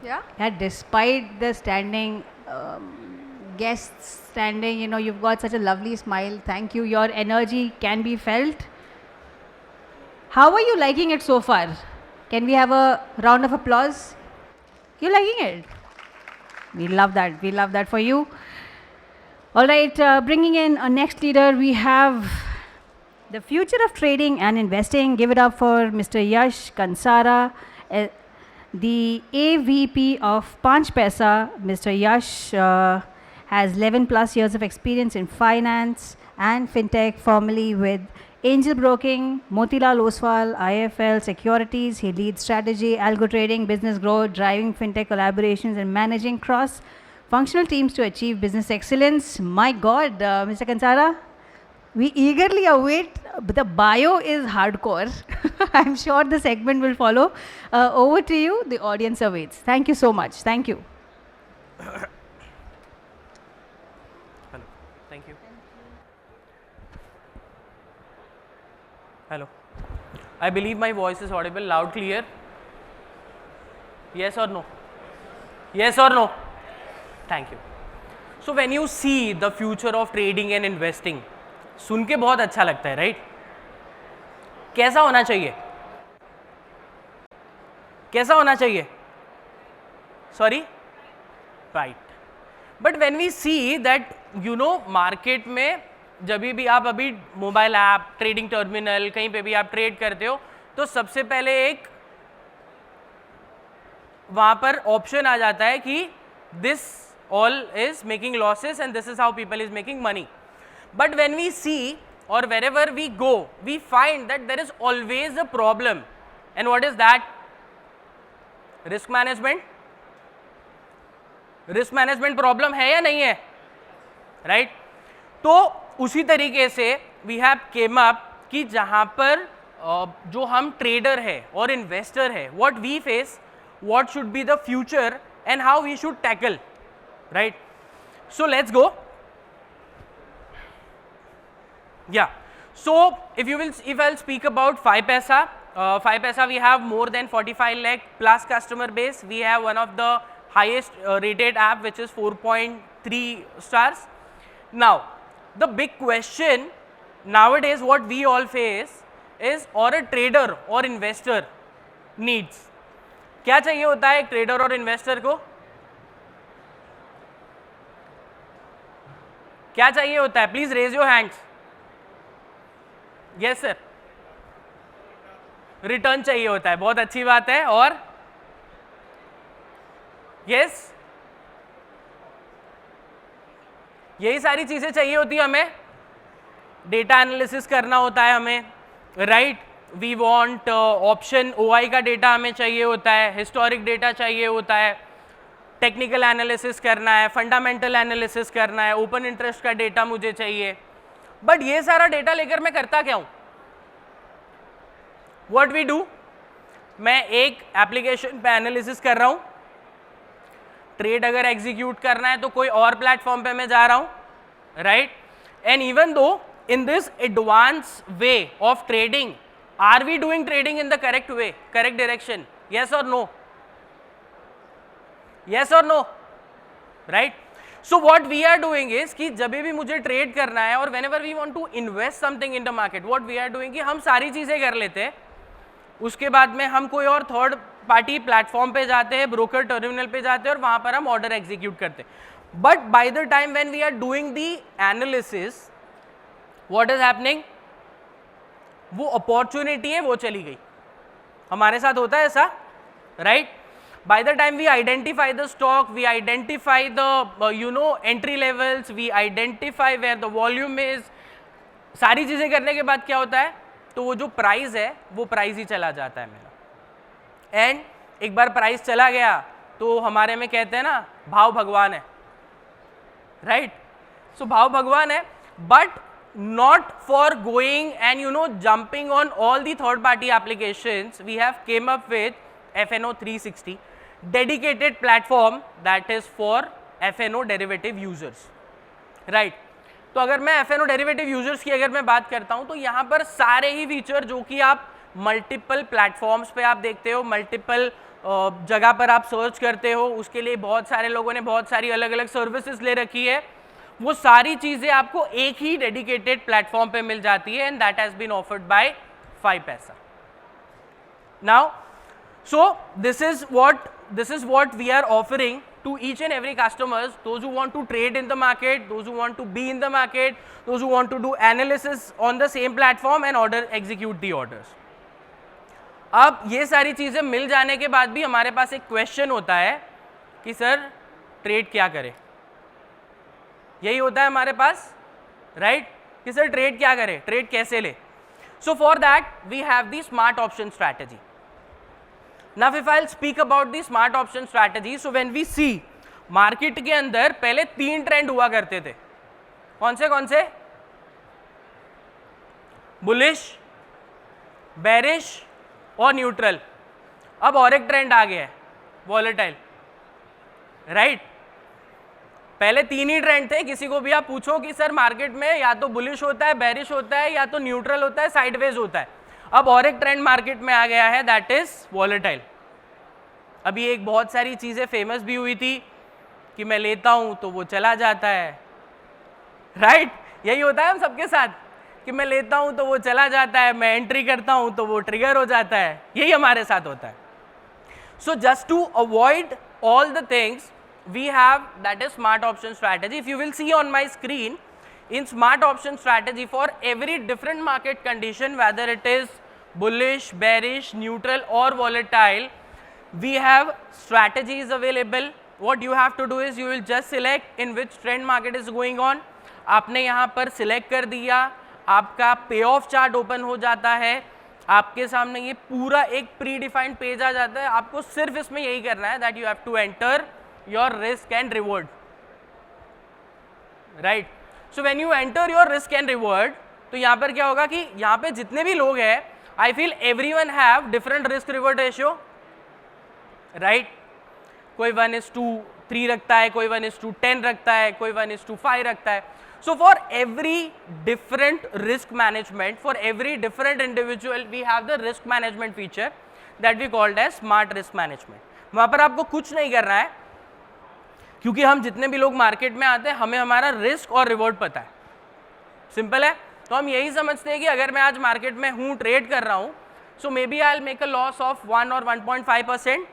Yeah, despite the standing guests standing, you've got such a lovely smile. Thank you. Your energy can be felt. How are you liking it so far? Can we have a round of applause? You liking it? We love that. We love that for you. All right, bringing in our next leader, we have the future of trading and investing. Give it up for Mr. Yash Kansara, the AVP of Panch Paisa. Mr. Yash has 11 plus years of experience in finance and fintech, formerly with Angel Broking, Motilal Oswal, IFL Securities. He leads strategy, algo trading, business growth, driving fintech collaborations, and managing cross functional teams to achieve business excellence. My God, Mr. Kansara, we eagerly await. The bio is hardcore. I'm sure the segment will follow. Over to you. The audience awaits. Thank you so much. Thank you. Hello. Thank you. Hello. I believe my voice is audible, loud, clear. Yes or no? Yes or no? Thank you. So when you see the future of trading and investing, सुन के बहुत अच्छा लगता है, right? कैसा होना चाहिए? कैसा होना चाहिए? Sorry? Right. But when we see that, market में जब भी आप अभी मोबाइल ऐप, ट्रेडिंग टर्मिनल, कहीं पे भी आप ट्रेड करते हो, तो सबसे पहले एक वहां पर ऑप्शन आ जाता है कि this all is making losses and this is how people is making money. But when we see or wherever we go, we find that there is always a problem. And what is that? Risk management. Risk management problem है या नहीं है? Right? तो उसी तरीके से we have came up कि जहां पर जो हम ट्रेडर है और इन्वेस्टर है, what we face, what should be the future and how we should tackle. Right? So let's go. Yeah. So if I'll speak about 5paisa, 5paisa we have more than 45 lakh plus customer base. We have one of the highest rated app which is 4.3 stars. Now the big question nowadays what we all face is, or a trader or investor needs. क्या चाहिए होता है एक trader और investor को? क्या चाहिए होता है? Please raise your hands. Yes sir. Return चाहिए होता है, बहुत अच्छी बात है. और यस, यही सारी चीजें चाहिए होती है हमें. डेटा एनालिसिस करना होता है हमें, right? We want option OI का डेटा हमें चाहिए होता है, हिस्टोरिक डेटा चाहिए होता है, टेक्निकल एनालिसिस करना है, फंडामेंटल एनालिसिस करना है, ओपन इंटरेस्ट का डेटा मुझे चाहिए. बट ये सारा डेटा लेकर मैं करता क्या हूं? व्हाट वी डू, मैं एक एप्लीकेशन पे एनालिसिस कर रहा हूं. ट्रेड अगर एग्जीक्यूट करना है तो कोई और प्लेटफॉर्म पे मैं जा रहा हूं, right? And even though in this advanced way of trading, are we doing trading in the correct way, correct direction? Yes or no? Yes or no? Right? So what we are doing is कि जब भी मुझे trade करना है और whenever we want to invest something in the market, what we are doing कि हम सारी चीजें कर लेते हैं. उसके बाद में हम कोई और थर्ड पार्टी प्लेटफॉर्म पे जाते हैं, ब्रोकर टर्मिनल पे जाते हैं और वहां पर हम ऑर्डर एग्जीक्यूट करते हैं. But by the time when we are doing the analysis, what is happening, वो अपॉर्चुनिटी है वो चली गई. हमारे साथ होता है ऐसा, right? By the time we identify the stock, we identify the entry levels, we identify where the volume is, सारी चीजें करने के बाद क्या होता है, तो वो जो प्राइस है वो प्राइस ही चला जाता है मेरा. एंड एक बार प्राइस चला गया तो हमारे में कहते हैं ना, भाव भगवान है, राइट? सो भाव भगवान है, but not for going and jumping on all the third party applications. We have came up with FNO 360 dedicated platform that is for FNO derivative users, right? तो अगर मैं FNO derivative users की अगर मैं बात करता हूं तो यहां पर सारे ही फीचर जो कि आप मल्टीपल प्लेटफॉर्म्स पे आप देखते हो, मल्टीपल जगह पर आप सर्च करते हो, उसके लिए बहुत सारे लोगों ने बहुत सारी अलग अलग सर्विसेज ले रखी है, वो सारी चीज़ें आपको एक ही डेडिकेटेड प्लेटफॉर्म पे मिल जाती है, and that has been offered by 5 paisa. Now so this is what we are offering to each and every customers, those who want to trade in the market, those who want to be in the market, those who want to do analysis on the same platform and execute the orders. अब ये सारी चीज़ें मिल जाने के बाद भी हमारे पास एक क्वेश्चन होता है कि सर ट्रेड क्या करें, यही होता है हमारे पास, राइट? कि सर ट्रेड क्या करें, ट्रेड कैसे ले. So for that we have the smart option strategy. Now if I'll speak about the smart option strategy, so when we see market के अंदर पहले 3 ट्रेंड हुआ करते थे. कौन से? बुलिश, बेरिश और न्यूट्रल. अब और एक ट्रेंड आ गया है, वॉलेटाइल, राइट? पहले 3 ही ट्रेंड थे. किसी को भी आप पूछो कि सर मार्केट में या तो बुलिश होता है, बेरिश होता है, या तो न्यूट्रल होता है, साइडवेज होता है. अब और एक ट्रेंड मार्केट में आ गया है, दैट इज वॉलेटाइल. अभी एक बहुत सारी चीज़ें फेमस भी हुई थी कि मैं लेता हूं तो वो चला जाता है, राइट? यही होता है हम सबके साथ कि मैं लेता हूं तो वो चला जाता है, मैं एंट्री करता हूं तो वो ट्रिगर हो जाता है, यही हमारे साथ होता है. So just to avoid all the things we have that is smart option strategy. If you will see on my screen, in smart option strategy, for every different market condition, whether it is bullish, bearish, neutral or volatile, we have strategies available. What you have to do is you will just select in which trend market is going on. आपने यहाँ पर select कर दिया, आपका पे of chart open हो जाता है, आपके सामने ये पूरा एक प्री डिफाइंड पेज आ जाता है. आपको सिर्फ इसमें यही करना है that you have to enter your risk and reward, right? So when you enter your risk and reward, तो यहाँ पर क्या होगा कि यहाँ पे जितने भी लोग हैं, I feel everyone have different risk reward ratio, right? कोई 1:3 रखता है, कोई 1:10 रखता है, कोई 1:5 रखता है. So for every different risk management, for every different individual, we have the risk management feature that we called as smart risk management. वहाँ पर आपको कुछ नहीं करना है, क्योंकि हम जितने भी लोग मार्केट में आते हैं हमें हमारा रिस्क और रिवॉर्ड पता है. सिंपल है. तो हम यही समझते हैं कि अगर मैं आज मार्केट में हूँ, ट्रेड कर रहा हूँ, so may be I will make a loss of 1 or 1.5%,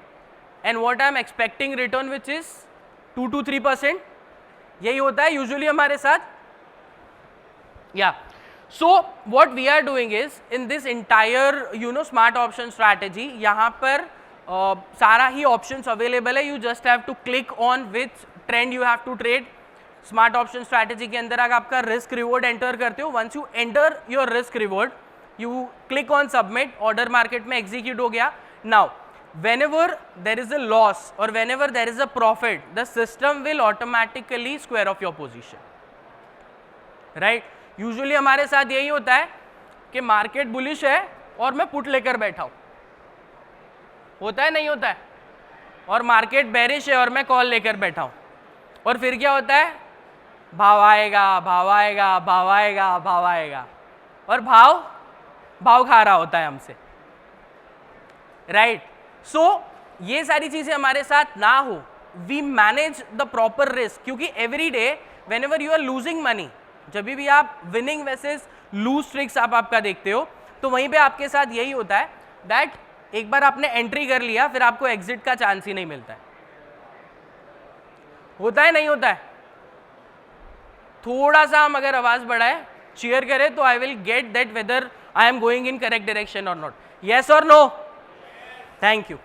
and what I am expecting return which is 2 to 3%. यही होता है यूजुअली हमारे साथ. या so what we are doing is in this entire smart option strategy, यहाँ पर सारा ही ऑप्शंस अवेलेबल है. You just have to click on which trend you have to trade. Smart option strategy के अंदर अगर आपका रिस्क रिवॉर्ड एंटर करते हो, once you enter your risk reward, you click on submit, order market में execute हो गया. Now whenever there is a loss or whenever there is a profit, the system will automatically square off your position, right? Usually हमारे साथ यही होता है कि market bullish है और मैं पुट लेकर बैठा हूं, होता है नहीं होता है? और मार्केट बेरिश है और मैं कॉल लेकर बैठा हूं, और फिर क्या होता है? भाव आएगा, भाव आएगा, भाव आएगा, भाव आएगा, और भाव खा रहा होता है हमसे, राइट? सो ये सारी चीजें हमारे साथ ना हो, we manage the proper risk. क्योंकि every day whenever you are losing money, जब भी आप विनिंग वर्सेस लूज ट्रिक्स आपका देखते हो, तो वहीं पे आपके साथ यही होता है दैट एक बार आपने एंट्री कर लिया, फिर आपको एग्जिट का चांस ही नहीं मिलता है. होता है नहीं होता है? थोड़ा सा हम अगर आवाज बढ़ाए, चीयर करें, तो I will get that whether I am going in correct direction और नॉट. यस और नो? Thank you.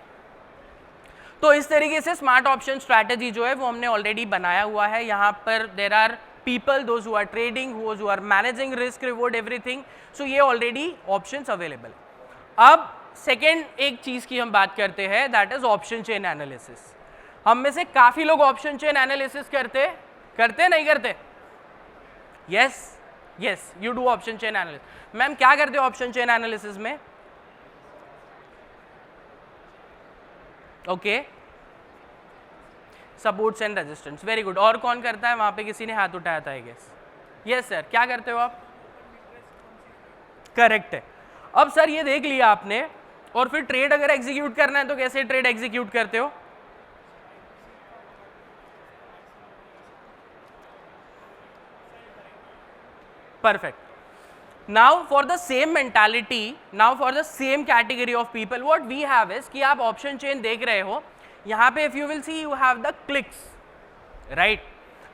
तो इस तरीके से स्मार्ट ऑप्शन स्ट्रैटेजी जो है वो हमने ऑलरेडी बनाया हुआ है. यहाँ पर there are people, those who are trading, who are managing risk reward everything. So ये ऑलरेडी ऑप्शंस अवेलेबल है. अब सेकेंड एक चीज की हम बात करते हैं, that is option chain analysis. हम में से काफी लोग ऑप्शन चेन एनालिसिस करते नहीं करते? Yes, you do option chain analysis. Ma'am क्या करते हो ऑप्शन चेन एनालिसिस में? Okay, supports and resistance, very good. और कौन करता है? वहां पे किसी ने हाथ उठाया था आई गेस. यस सर, क्या करते हो आप? करेक्ट है. अब सर ये देख लिया आपने, और फिर ट्रेड अगर एग्जीक्यूट करना है तो कैसे ट्रेड एग्जीक्यूट करते हो? Perfect. Now for the same mentality, now for the same category of people, what we have is कि आप option chain देख रहे हो, यहाँ पे if you will see you have the clicks, right?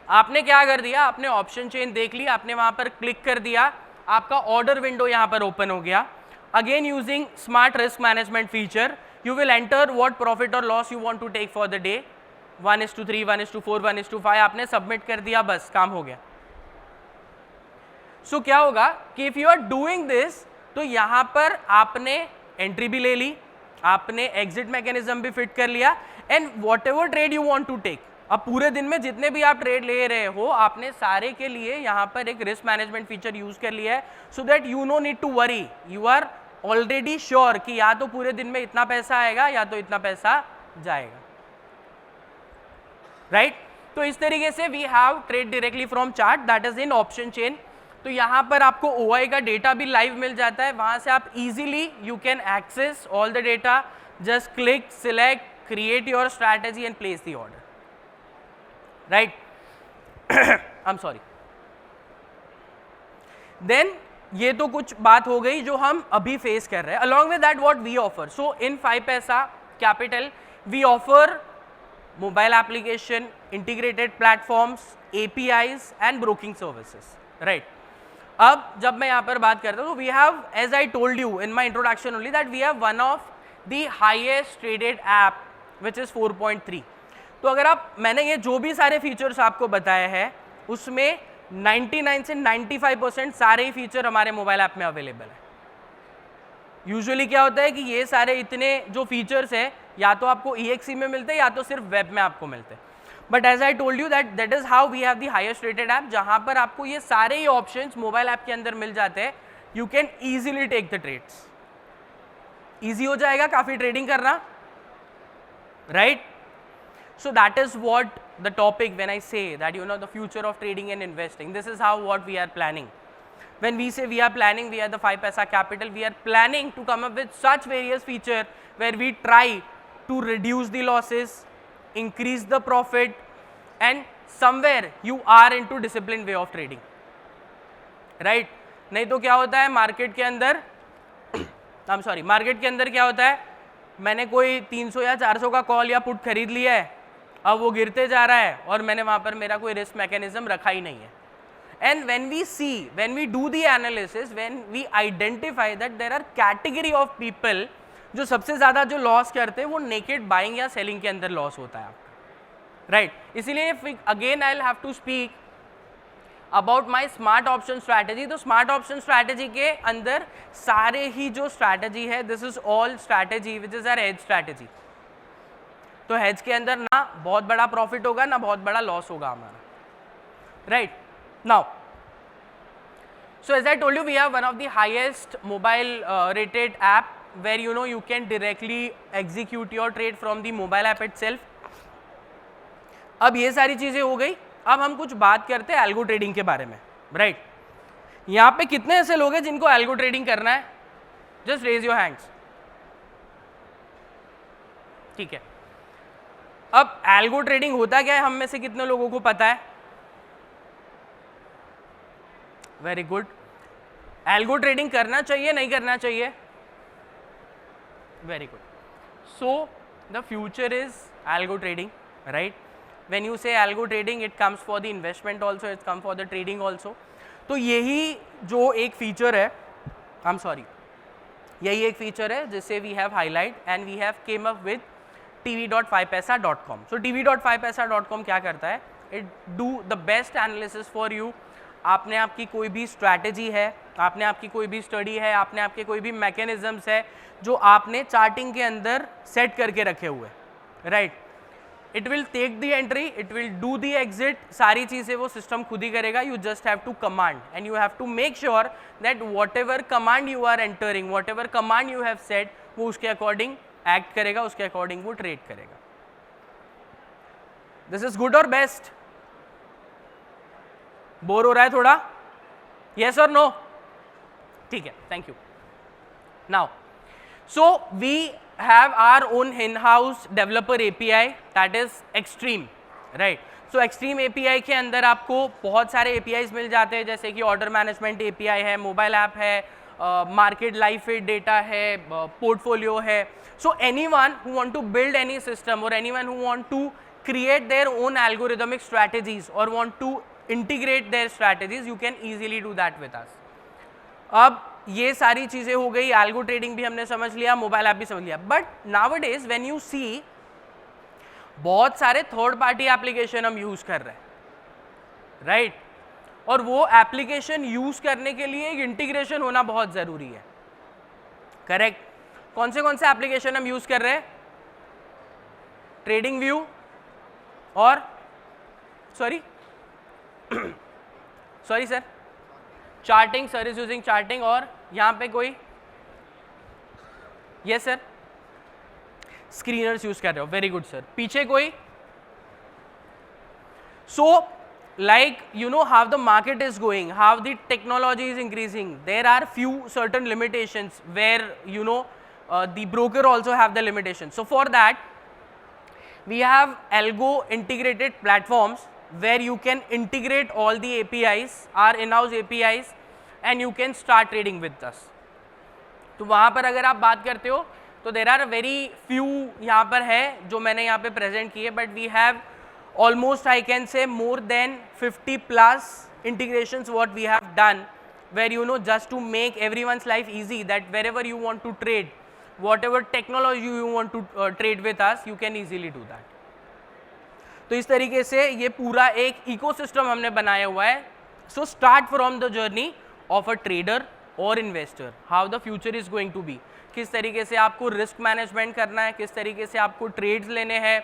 आपने क्या कर दिया, आपने option chain देख ली, आपने वहाँ पर click कर दिया, आपका order window यहाँ पर open हो गया. Again using smart risk management feature, you will enter what profit or loss you want to take for the day, 1:3, 1:4, 1:5, आपने submit कर दिया, बस काम हो गया. सो क्या होगा कि if you are doing this, तो यहां पर आपने एंट्री भी ले ली, आपने एग्जिट मैकेनिज्म भी फिट कर लिया, and whatever trade you want to take, अब पूरे दिन में जितने भी आप ट्रेड ले रहे हो, आपने सारे के लिए यहां पर एक रिस्क मैनेजमेंट फीचर यूज कर लिया है, so that you no need to worry, you are already sure कि या तो पूरे दिन में इतना पैसा आएगा या तो इतना पैसा जाएगा, राइट? तो इस तरीके से we have trade directly from chart, that is in option chain. तो यहाँ पर आपको OI का डेटा भी लाइव मिल जाता है, वहाँ से आप easily you can access all the data, just click, select, create your strategy and place the order, right? I am sorry. Then ये तो कुछ बात हो गई जो हम अभी फेस कर रहे हैं. Along with that what we offer, so in 5paisa capital we offer mobile application, integrated platforms, APIs and broking services, right? अब जब मैं यहाँ पर बात करता हूँ, we have, as I told you in my introduction only, that we have one of the highest traded app which is 4.3. तो अगर आप, मैंने ये जो भी सारे फीचर्स आपको बताए हैं, उसमें 99 से 95% सारे ही फीचर हमारे मोबाइल ऐप में अवेलेबल है. यूजुअली क्या होता है कि ये सारे इतने जो फीचर्स हैं, या तो आपको EXE में मिलते हैं या तो सिर्फ वेब में आपको मिलते हैं. But as I told you that is how we have the highest rated app, जहां पर आपको ये सारे ही ऑप्शंस मोबाइल ऐप के अंदर मिल जाते हैं. You can easily take the trades, easy हो जाएगा काफी ट्रेडिंग करना, right? So that is what the topic when I say that you know the future of trading and investing. This is how what we are planning. When we say we are planning, we are the 5paisa capital, we are planning to come up with such various feature where we try to reduce the losses, increase the profit, and somewhere you are into disciplined way of trading, right? नहीं तो क्या होता है market के अंदर, I'm sorry, market के अंदर क्या होता है, मैंने कोई 300 या 400 का कॉल या पुट खरीद लिया है, अब वो गिरते जा रहा है और मैंने वहाँ पर मेरा कोई रिस्क मैकेनिज्म रखा ही नहीं है. And when we see, when we do the analysis, when we identify that there are category of people जो सबसे ज़्यादा जो लॉस करते हैं वो नेकेड बाइंग या सेलिंग के अंदर लॉस होता है आपका, राइट? इसीलिए again I will have to speak about my smart option strategy. तो स्मार्ट ऑप्शन स्ट्रैटेजी के अंदर सारे ही जो स्ट्रैटेजी है, this is all strategy which is our hedge strategy. तो हेज के अंदर ना बहुत बड़ा प्रॉफिट होगा ना बहुत बड़ा लॉस होगा हमारा, right? Now, so as I told you, we have one of the highest mobile rated app where you know you can directly execute your trade from the mobile app itself. अब ये सारी चीजें हो गई, अब हम कुछ बात करते हैं एल्गो ट्रेडिंग के बारे में, राइट? यहाँ पे कितने ऐसे लोग हैं जिनको एल्गो ट्रेडिंग करना है? Just raise your hands. ठीक है. अब एल्गो ट्रेडिंग होता क्या है, हम में से कितने लोगों को पता है? Very good. एल्गो ट्रेडिंग करना चाहिए नहीं करना चाहिए? Very good. So the future is algo trading, right? When you say algo trading, it comes for the investment also, it come for the trading also. तो यही जो एक फीचर है, आई एम सॉरी, यही एक फीचर है जिसे we have highlight and we have came up with tv.5paisa.com. So tv.5paisa.com क्या करता है? It do the best analysis for you. आपने आपकी कोई भी स्ट्रैटेजी है, आपने आपकी कोई भी स्टडी है, आपने आपके कोई भी मैकेनिज्म्स है जो आपने चार्टिंग के अंदर सेट करके रखे हुए, right? It will take the entry, it will do the exit, सारी चीज़ें वो सिस्टम खुद ही करेगा. You just have to command and you have to make sure that whatever command you are entering, whatever command you have set, वो उसके according act करेगा, उसके अकॉर्डिंग वो ट्रेड करेगा. दिस इज गुड और best? Bore हो रहा है थोड़ा? यस और नो? ठीक है, thank you. Now, so we have our own in-house developer API that is Extreme, right? So Extreme API के अंदर आपको बहुत सारे APIs मिल जाते हैं, जैसे कि ऑर्डर मैनेजमेंट API है, मोबाइल ऐप है, मार्केट लाइव फीड डेटा है, पोर्टफोलियो है. So anyone who want to build any system or anyone who want to create their own algorithmic strategies or want to integrate their strategies, you can easily do that with us. अब ये सारी चीज़ें हो गई, algo trading भी हमने समझ लिया, मोबाइल ऐप भी समझ लिया. But nowadays when you see बहुत सारे थर्ड पार्टी एप्लीकेशन हम यूज़ कर रहे हैं, राइट? और वो एप्लीकेशन यूज़ करने के लिए एक इंटीग्रेशन होना बहुत ज़रूरी है, करेक्ट? कौन से एप्लीकेशन हम यूज़ कर रहे हैं? ट्रेडिंग व्यू और sorry sir, charting. Sir is using charting. और यहाँ पे कोई? यस सर, स्क्रीनर्स यूज कर रहे हो. Very good sir. पीछे कोई? सो like you know how the market is going, how the technology is increasing, there are few certain limitations where you know the broker also have the limitations. So for that we have algo integrated platforms where you can integrate all the APIs, our in-house APIs, and you can start trading with us. तो वहाँ पर अगर आप बात करते हो तो there are very few यहाँ पर है जो मैंने यहाँ पे present किए, but we have almost I can say more than 50 plus integrations what we have done, where you know just to make everyone's life easy, that wherever you want to trade, whatever technology you want to trade with us, you can easily do that. तो इस तरीके से ये पूरा एक ecosystem हमने बनाया हुआ है. So start from the journey of a trader और investor, how the future is going to be, किस तरीके से आपको रिस्क मैनेजमेंट करना है, किस तरीके से आपको ट्रेड्स लेने हैं,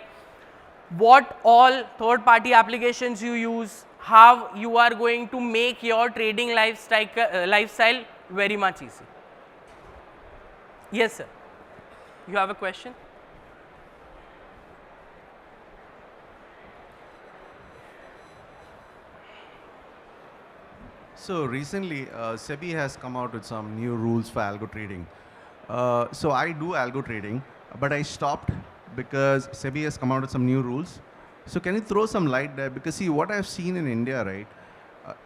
what all third party applications you use, how you are going to make your trading lifestyle very much easy. Yes sir, you have a question? So recently SEBI has come out with some new rules for algo trading. So I do algo trading, but I stopped because SEBI has come out with some new rules. So can you throw some light there? Because see, what I've seen in India, right?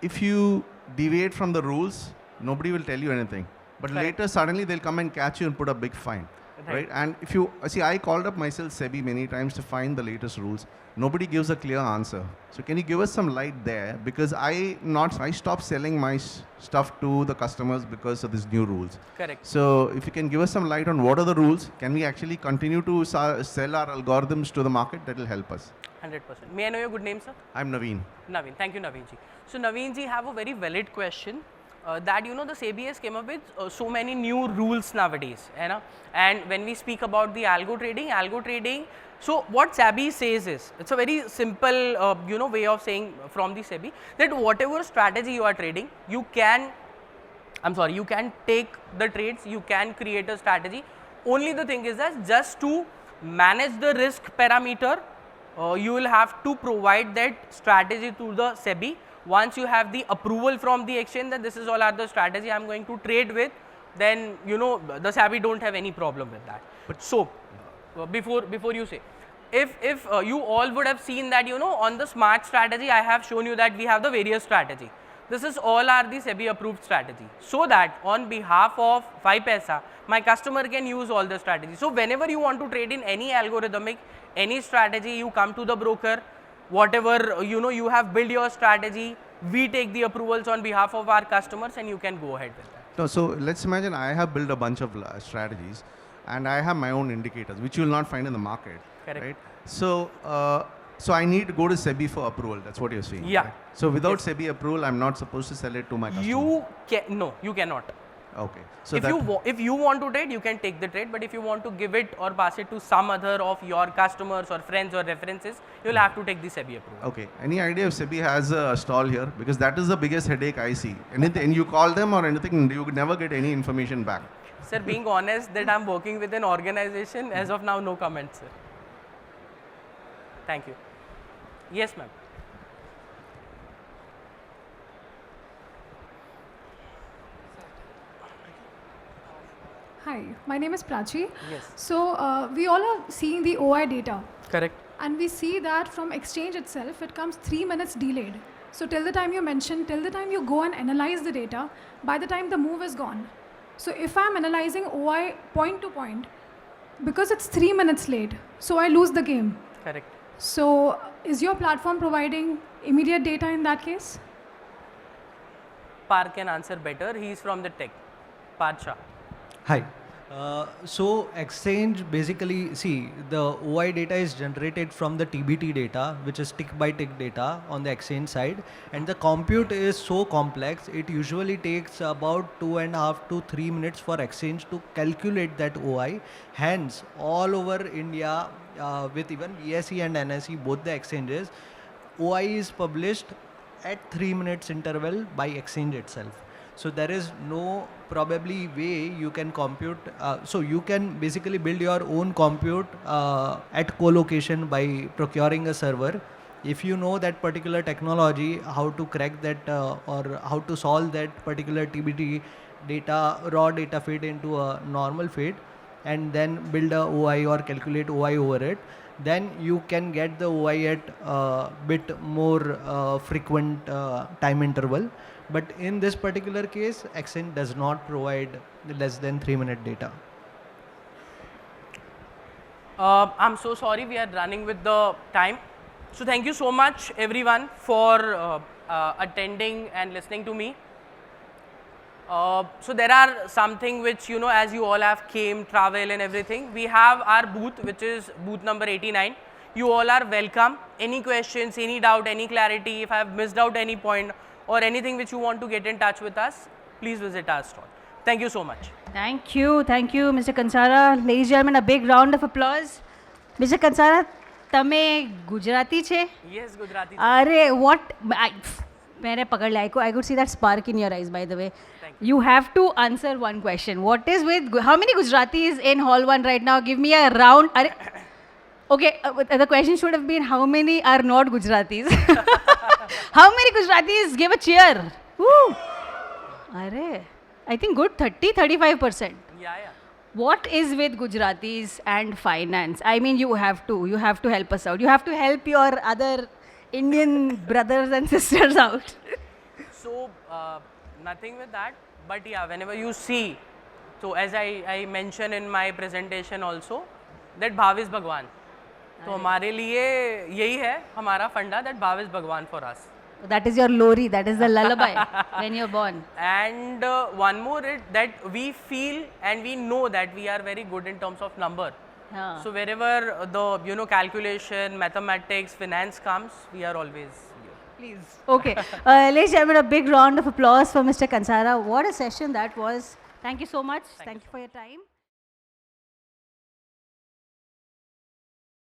If you deviate from the rules, nobody will tell you anything. But Correct. later, suddenly they'll come and catch you and put a big fine, right? And if you see, I called up myself SEBI many times to find the latest rules. Nobody gives a clear answer. So can you give us some light there? Because I stopped selling my stuff to the customers because of these new rules. Correct. So if you can give us some light on what are the rules, can we actually continue to sell our algorithms to the market? That will help us. 100%. May I know your good name, sir? I'm Naveen. Naveen. Thank you, Naveen ji. So Naveen ji have a very valid question. That you know the SEBI has came up with so many new rules nowadays, you know. And when we speak about the algo trading, so what SEBI says is, it's a very simple you know way of saying from the SEBI, that whatever strategy you are trading, you can take the trades, you can create a strategy. Only the thing is that just to manage the risk parameter, you will have to provide that strategy to the SEBI. Once you have the approval from the exchange that this is all are the strategy I am going to trade with, then you know the SEBI don't have any problem with that. But so before you say, if you all would have seen that you know on the smart strategy I have shown you that we have the various strategy. This is all are the SEBI approved strategy, so that on behalf of 5 paisa my customer can use all the strategy. So whenever you want to trade in any algorithmic, any strategy, you come to the broker, whatever you know you have built your strategy, we take the approvals on behalf of our customers and you can go ahead with that. No, so let's imagine I have built a bunch of strategies and I have my own indicators which you will not find in the market. Correct. Right? So so I need to go to SEBI for approval. That's what you're saying. Yeah. Right? So without Yes. SEBI approval, I'm not supposed to sell it to my customer. You cannot. Okay. So If you want to trade, you can take the trade, but if you want to give it or pass it to some other of your customers or friends or references, you'll have to take the SEBI approval. okay. Any idea if SEBI has a stall here? Because that is the biggest headache I see. Anything you call them or anything, you never get any information back. Sir, being honest that I'm working with an organization, as of now, no comments, sir. Thank you. Yes, ma'am. Hi, my name is Prachi. Yes. So we all are seeing the OI data, Correct. and we see that from exchange itself, it comes 3 minutes delayed. So till the time you mention, till the time you go and analyze the data, by the time the move is gone. So if I'm analyzing OI point to point, because it's 3 minutes late, so I lose the game. Correct. So is your platform providing immediate data in that case? Parth can answer better. He is from the tech. Parth Shah. Hi. So exchange basically, see, the OI data is generated from the TBT data, which is tick by tick data on the exchange side, and the compute is so complex, it usually takes about 2.5 to 3 minutes for exchange to calculate that OI. Hence, all over India, with even BSE and NSE, both the exchanges, OI is published at 3 minutes interval by exchange itself. So there is no probably way you can compute. So you can basically build your own compute at co-location by procuring a server. If you know that particular technology, how to crack that or how to solve that particular TBT data, raw data feed into a normal feed, and then build a OI or calculate OI over it, then you can get the OI at a bit more frequent time interval. But in this particular case, Accent does not provide less than 3 minute data. I'm so sorry, we are running with the time. So thank you so much everyone for attending and listening to me. So there are something which, as you all have came, travel and everything, we have our booth, which is booth number 89. You all are welcome. Any questions, any doubt, any clarity, if I have missed out any point or anything which you want to get in touch with us, please visit our stall. Thank you so much. Thank you, Mr. Kansara. Ladies and gentlemen, a big round of applause. Mr. Kansara, તમે ગુજરાતી છે? Yes, Gujarati. अरे what मैंने पकड़ लिया. I could see that spark in your eyes, by the way. Thank You have to answer one question. What is with how many Gujaratis in hall 1 right now? Give me a round. अरे, okay, the question should have been how many are not Gujaratis? How many Gujaratis give a cheer? Woo! Arre, I think good 35%. Yeah. What is with Gujaratis and finance? I mean, you have to help us out. You have to help your other Indian brothers and sisters out. So nothing with that, but yeah, whenever you see, so as I mentioned in my presentation also, that Bhav is Bhagwan. तो हमारे लिए यही है हमारा फंडा, that Bhav is Bhagwan for us. That is your lori, that is the lullaby when you're born. And one more, that we feel and we know that we are very good in terms of number. Yeah. So wherever the calculation, mathematics, finance comes, we are always here. Please. Okay. Ladies and gentlemen, a big round of applause for Mr. Kansara. What a session that was. Thank you so much. Thank you for your time.